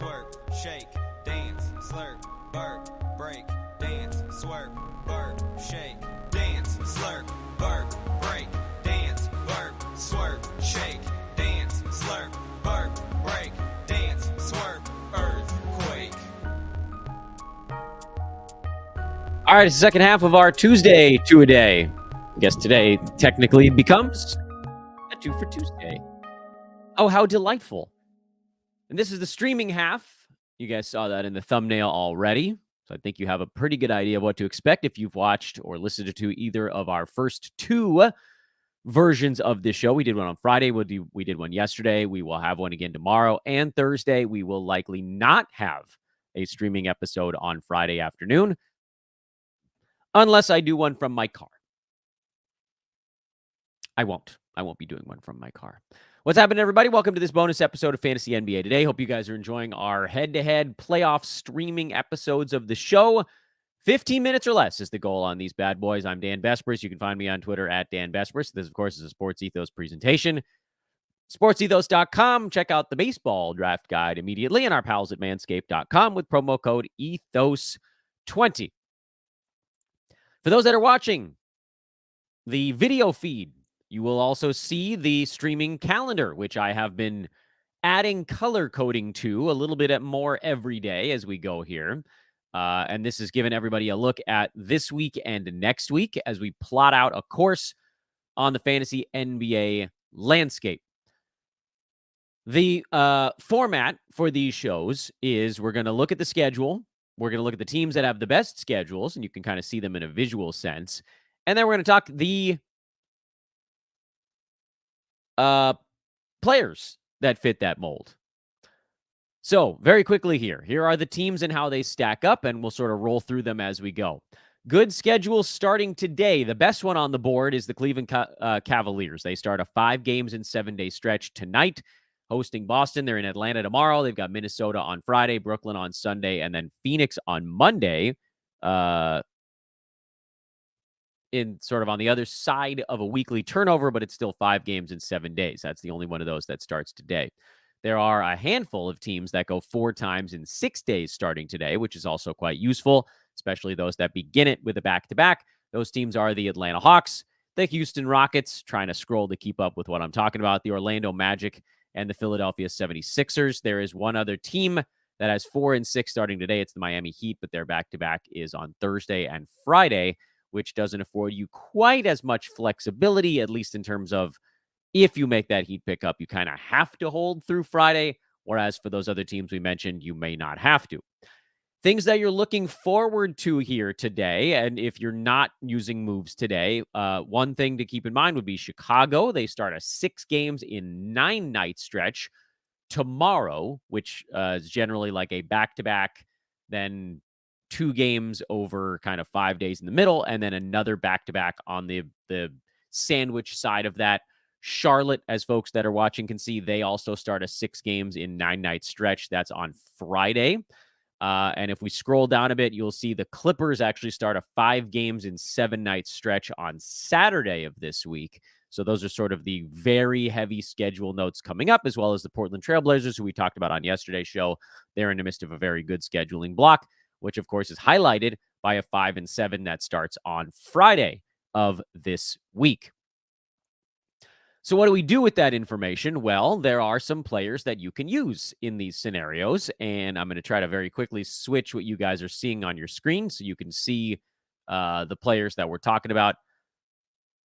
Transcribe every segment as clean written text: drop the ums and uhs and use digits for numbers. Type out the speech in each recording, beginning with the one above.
swerve, shake, dance, slurp, burp, break, dance, swerve, burp, shake, dance, slurp, burp, break, dance, burp, swerve, shake, dance, slurp, burp, break, dance, swerve, earthquake. All right, it's the second half of our Tuesday two-a-day. I guess today technically becomes a two for Tuesday. Oh, how delightful. And this is the streaming half. You guys saw that in the thumbnail already. So I think you have a pretty good idea of what to expect if you've watched or listened to either of our first two versions of this show. We did one on Friday. We did one yesterday. We will have one again tomorrow and Thursday. We will likely not have a streaming episode on Friday afternoon unless I do one from my car. I won't be doing one from my car. What's happening, everybody? Welcome to this bonus episode of Fantasy NBA Today. Hope you guys are enjoying our head-to-head playoff streaming episodes of the show. 15 minutes or less is the goal on these bad boys. I'm Dan Vespers. You can find me on Twitter at Dan Vespers. This, of course, is a Sports Ethos presentation. SportsEthos.com. Check out the baseball draft guide immediately, and our pals at Manscaped.com with promo code ETHOS20. For those that are watching the video feed, you will also see the streaming calendar, which I have been adding color coding to a little bit more every day as we go here. And this has given everybody a look at this week and next week as we plot out a course on the fantasy NBA landscape. The format for these shows is we're going to look at the schedule. We're going to look at the teams that have the best schedules, and you can kind of see them in a visual sense. And then we're going to talk the players that fit that mold. So very quickly here are the teams and how they stack up, and we'll sort of roll through them as we go. Good schedule starting today. The best one on the board is the Cleveland Cavaliers. They start a 5 games in 7-day stretch tonight, hosting Boston. They're in Atlanta tomorrow. They've got Minnesota on Friday, Brooklyn on Sunday, and then Phoenix on Monday. In sort of on the other side of a weekly turnover, but it's still 5 games in 7 days. That's the only one of those that starts today. There are a handful of teams that go 4 times in 6 days starting today, which is also quite useful, especially those that begin it with a back-to-back. Those teams are the Atlanta Hawks, the Houston Rockets, trying to scroll to keep up with what I'm talking about, the Orlando Magic, and the Philadelphia 76ers. There is one other team that has 4 and 6 starting today. It's the Miami Heat, but their back-to-back is on Thursday and Friday, which doesn't afford you quite as much flexibility, at least in terms of if you make that Heat pickup, you kind of have to hold through Friday, whereas for those other teams we mentioned, you may not have to. Things that you're looking forward to here today, and if you're not using moves today, one thing to keep in mind would be Chicago. They start a 6 games in 9-night stretch tomorrow, which is generally like a back-to-back, then 2 games over kind of 5 days in the middle, and then another back-to-back on the sandwich side of that. Charlotte, as folks that are watching can see, they also start a 6 games in 9-night stretch. That's on Friday. And if we scroll down a bit, you'll see the Clippers actually start a 5 games in 7-night stretch on Saturday of this week. So those are sort of the very heavy schedule notes coming up, as well as the Portland Trailblazers, who we talked about on yesterday's show. They're in the midst of a very good scheduling block, which, of course, is highlighted by a 5 and 7 that starts on Friday of this week. So what do we do with that information? Well, there are some players that you can use in these scenarios, and I'm going to try to very quickly switch what you guys are seeing on your screen so you can see the players that we're talking about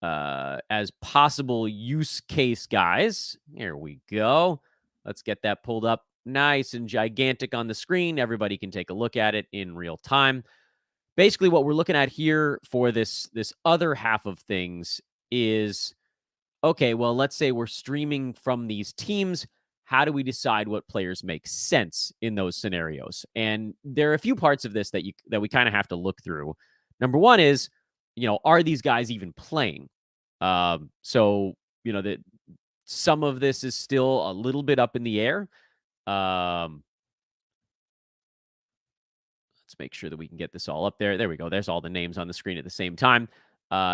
as possible use case guys. Here we go. Let's get that pulled up nice and gigantic on the screen. Everybody can take a look at it in real time. Basically, what we're looking at here for this other half of things is, okay, well, let's say we're streaming from these teams. How do we decide what players make sense in those scenarios? And there are a few parts of this that we kind of have to look through. Number one is, are these guys even playing? So, that some of this is still a little bit up in the air. Let's make sure that we can get this all up there. There we go. There's all the names on the screen at the same time.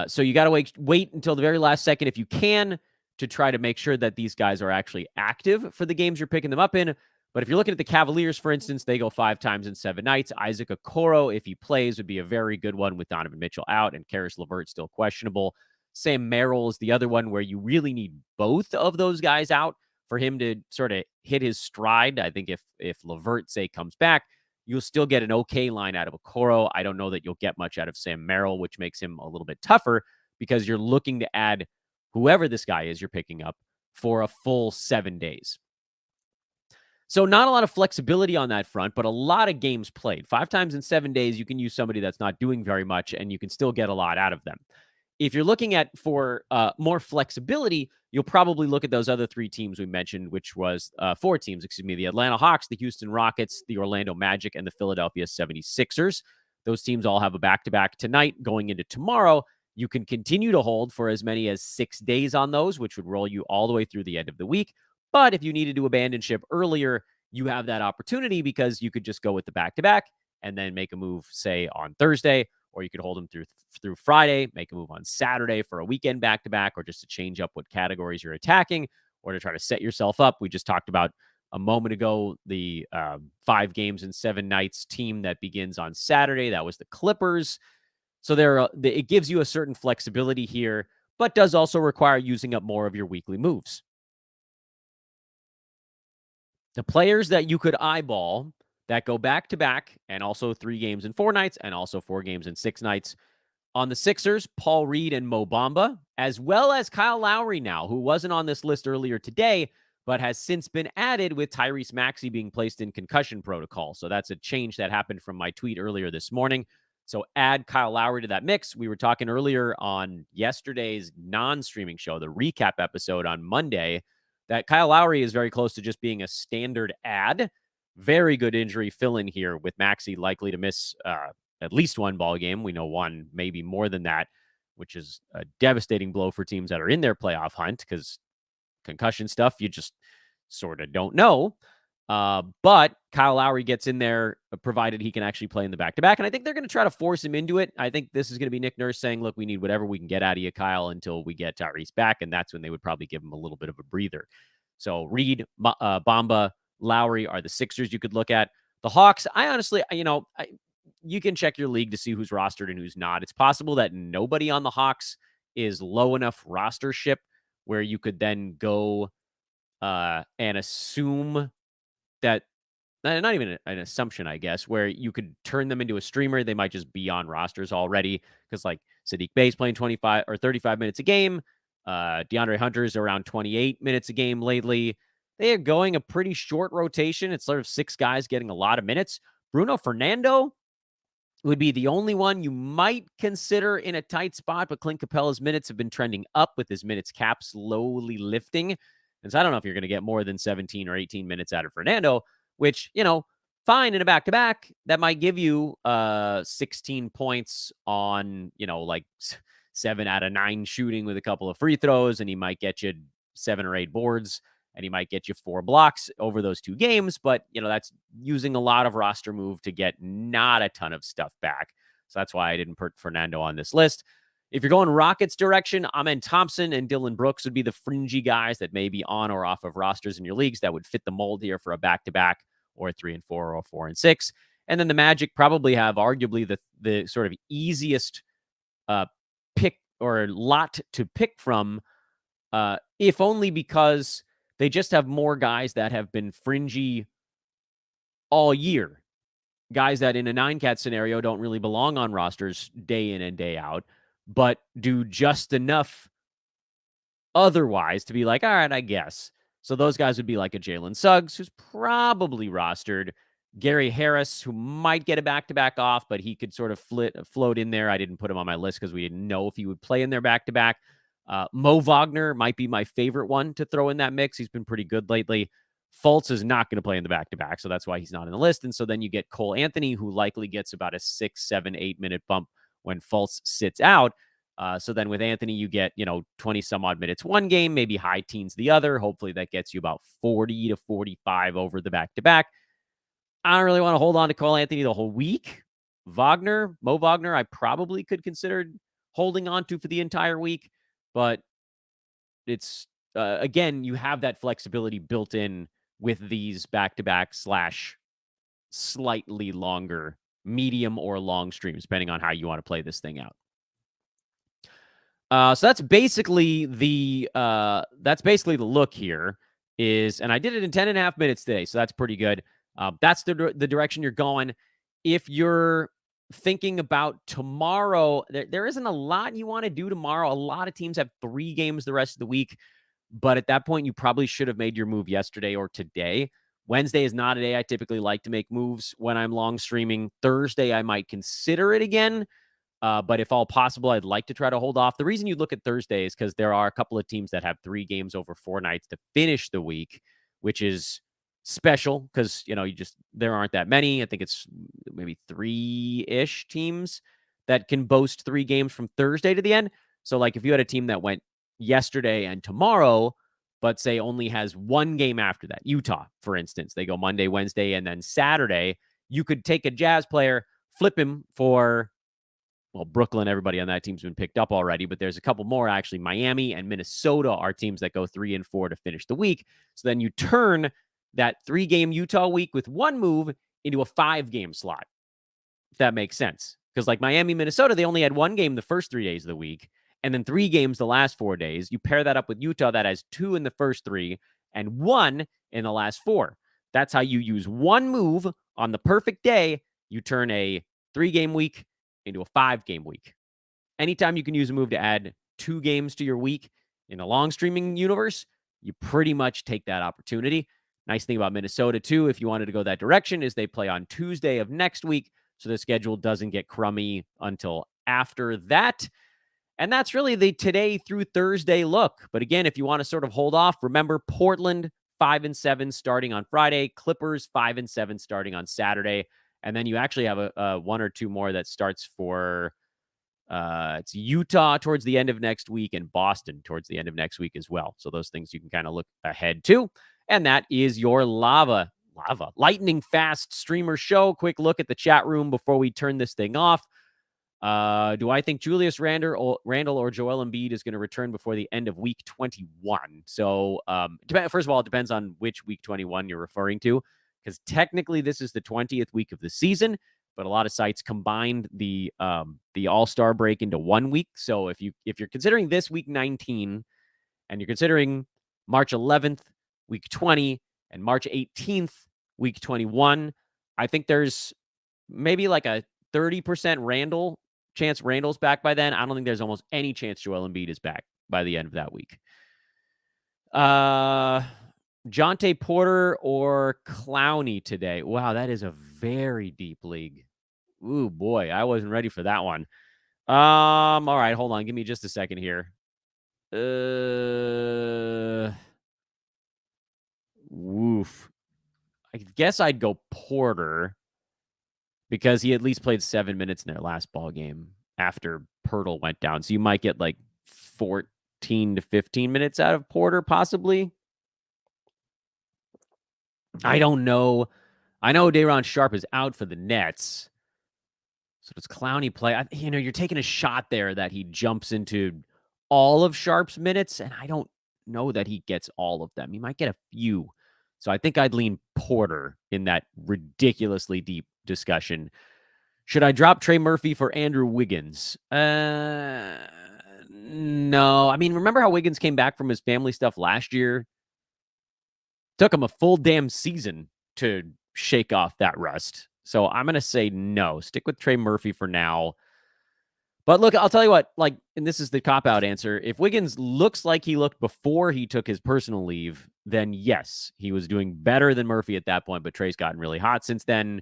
So you got to wait until the very last second, if you can, to try to make sure that these guys are actually active for the games you're picking them up in. But if you're looking at the Cavaliers, for instance, they go 5 times in 7 nights. Isaac Okoro, if he plays, would be a very good one with Donovan Mitchell out and Karis LeVert still questionable. Sam Merrill is the other one where you really need both of those guys out for him to sort of hit his stride. I think if LeVert, say, comes back, you'll still get an okay line out of Okoro. I don't know that you'll get much out of Sam Merrill, which makes him a little bit tougher because you're looking to add whoever this guy is you're picking up for a full 7 days. So not a lot of flexibility on that front, but a lot of games played. 5 times in 7 days, you can use somebody that's not doing very much, and you can still get a lot out of them. If you're looking at for more flexibility, you'll probably look at those other 3 teams we mentioned, which was 4 teams, the Atlanta Hawks, the Houston Rockets, the Orlando Magic, and the Philadelphia 76ers. Those teams all have a back-to-back tonight going into tomorrow. You can continue to hold for as many as 6 days on those, which would roll you all the way through the end of the week. But if you needed to abandon ship earlier, you have that opportunity because you could just go with the back-to-back and then make a move, say, on Thursday, or you could hold them through Friday, make a move on Saturday for a weekend back-to-back, or just to change up what categories you're attacking, or to try to set yourself up. We just talked about a moment ago the 5 games in 7 nights team that begins on Saturday. That was the Clippers. So it gives you a certain flexibility here, but does also require using up more of your weekly moves. The players that you could eyeball that go back-to-back and also 3 games in 4 nights and also 4 games in 6 nights. On the Sixers, Paul Reed and Mo Bamba, as well as Kyle Lowry now, who wasn't on this list earlier today, but has since been added with Tyrese Maxey being placed in concussion protocol. So that's a change that happened from my tweet earlier this morning. So add Kyle Lowry to that mix. We were talking earlier on yesterday's non-streaming show, the recap episode on Monday, that Kyle Lowry is very close to just being a standard add. Very good injury fill-in here with Maxey likely to miss at least 1 ball game. We know 1, maybe more than that, which is a devastating blow for teams that are in their playoff hunt because concussion stuff, you just sort of don't know. But Kyle Lowry gets in there, provided he can actually play in the back-to-back. And I think they're going to try to force him into it. I think this is going to be Nick Nurse saying, look, we need whatever we can get out of you, Kyle, until we get Tyrese back. And that's when they would probably give him a little bit of a breather. So Reed, Bamba, Lowry are the Sixers you could look at. The Hawks, I honestly, you can check your league to see who's rostered and who's not. It's possible that nobody on the Hawks is low enough rostership where you could then go and assume that, not even an assumption, I guess, where you could turn them into a streamer. They might just be on rosters already because, like, Sadiq Bey's playing 25 or 35 minutes a game. DeAndre Hunter's around 28 minutes a game lately. They are going a pretty short rotation. It's sort of 6 guys getting a lot of minutes. Bruno Fernando would be the only one you might consider in a tight spot, but Clint Capella's minutes have been trending up with his minutes cap slowly lifting. And so I don't know if you're going to get more than 17 or 18 minutes out of Fernando, which, fine in a back-to-back. That might give you 16 points on, like 7 out of 9 shooting with a couple of free throws, and he might get you 7 or 8 boards, and he might get you 4 blocks over those 2 games. But, that's using a lot of roster move to get not a ton of stuff back. So that's why I didn't put Fernando on this list. If you're going Rockets direction, Amen Thompson and Dylan Brooks would be the fringy guys that may be on or off of rosters in your leagues that would fit the mold here for a back-to-back or a 3 and 4 or 4 and 6. And then the Magic probably have arguably the sort of easiest pick or lot to pick from, if only because they just have more guys that have been fringy all year. Guys that in a 9-cat scenario don't really belong on rosters day in and day out, but do just enough otherwise to be like, all right, I guess. So those guys would be like a Jalen Suggs, who's probably rostered. Gary Harris, who might get a back-to-back off, but he could sort of float in there. I didn't put him on my list because we didn't know if he would play in their back-to-back. Mo Wagner might be my favorite one to throw in that mix. He's been pretty good lately. Fultz is not going to play in the back-to-back, so that's why he's not in the list. And so then you get Cole Anthony, who likely gets about a 6, 7, 8-minute bump when Fultz sits out. So then with Anthony, you get, 20-some-odd minutes one game, maybe high teens the other. Hopefully that gets you about 40 to 45 over the back-to-back. I don't really want to hold on to Cole Anthony the whole week. Mo Wagner, I probably could consider holding on to for the entire week. But it's, again, you have that flexibility built in with these back-to-back / slightly longer medium or long streams, depending on how you want to play this thing out. So that's basically the look here. And I did it in 10.5 minutes today, so that's pretty good. That's the direction you're going. If you're thinking about tomorrow, there isn't a lot you want to do tomorrow. A lot of teams have 3 games the rest of the week, but at that point, you probably should have made your move yesterday or today. Wednesday is not a day I typically like to make moves when I'm long streaming. Thursday, I might consider it again. But if all possible, I'd like to try to hold off. The reason you look at Thursday is because there are a couple of teams that have 3 games over 4 nights to finish the week, which is special because, there aren't that many. I think it's maybe 3-ish teams that can boast 3 games from Thursday to the end. So, like, if you had a team that went yesterday and tomorrow, but say only has 1 game after that, Utah, for instance, they go Monday, Wednesday, and then Saturday, you could take a Jazz player, flip him for... Well, Brooklyn, everybody on that team's been picked up already, but there's a couple more, actually. Miami and Minnesota are teams that go 3 and 4 to finish the week. So then you turn that 3-game Utah week with 1 move into a 5-game slot, if that makes sense. Because like Miami, Minnesota, they only had 1 game the first 3 days of the week, and then 3 games the last 4 days. You pair that up with Utah that has 2 in the first 3 and 1 in the last 4. That's how you use 1 move on the perfect day. You turn a 3-game week into a 5-game week. Anytime you can use a move to add 2 games to your week in a long streaming universe, you pretty much take that opportunity. Nice thing about Minnesota, too, if you wanted to go that direction, is they play on Tuesday of next week, so the schedule doesn't get crummy until after that. And that's really the today through Thursday look. But again, if you want to sort of hold off, remember Portland 5-7 starting on Friday, Clippers 5-7 starting on Saturday. And then you actually have a 1 or 2 more that starts for it's Utah towards the end of next week and Boston towards the end of next week as well. So those things you can kind of look ahead to. And that is your lightning fast streamer show. Quick look at the chat room before we turn this thing off. Do I think Julius Randle or Joel Embiid is going to return before the end of week 21? So first of all, it depends on which week 21 you're referring to. Because technically this is the 20th week of the season, but a lot of sites combined the All-Star break into 1 week. So if you're considering this week 19 and you're considering March 11th, week 20, and March 18th, week 21, I think there's maybe like a 30% chance Randall's back by then. I don't think there's almost any chance Joel Embiid is back by the end of that week. Jonte Porter or Clowney today? Wow, that is a very deep league. Ooh, boy, I wasn't ready for that one. All right, hold on. Give me just a second here. Woof. I guess I'd go Porter because he at least played 7 minutes in their last ball game after Pirtle went down. So you might get like 14 to 15 minutes out of Porter, possibly. I don't know. I know Day'Ron Sharpe is out for the Nets. So does Clowney play? You're taking a shot there that he jumps into all of Sharpe's minutes, and I don't know that he gets all of them. He might get a few. So I think I'd lean Porter in that ridiculously deep discussion. Should I drop Trey Murphy for Andrew Wiggins? No. I mean, remember how Wiggins came back from his family stuff last year? Took him a full damn season to shake off that rust. So I'm going to say no. Stick with Trey Murphy for now. But look, I'll tell you what, and this is the cop-out answer. If Wiggins looks like he looked before he took his personal leave, then yes, he was doing better than Murphy at that point, but Trey's gotten really hot since then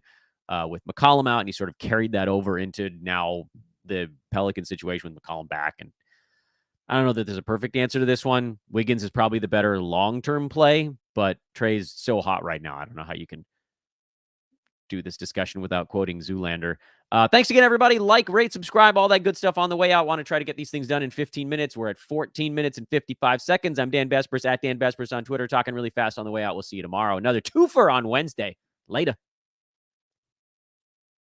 with McCollum out, and he sort of carried that over into now the Pelican situation with McCollum back. And I don't know that there's a perfect answer to this one. Wiggins is probably the better long-term play, but Trey's so hot right now. I don't know how you can do this discussion without quoting Zoolander. Thanks again, everybody. Like, rate, subscribe, all that good stuff on the way out. Want to try to get these things done in 15 minutes. We're at 14 minutes and 55 seconds. I'm Dan Bespers at Dan Bespers on Twitter, talking really fast on the way out. We'll see you tomorrow. Another twofer on Wednesday. Later.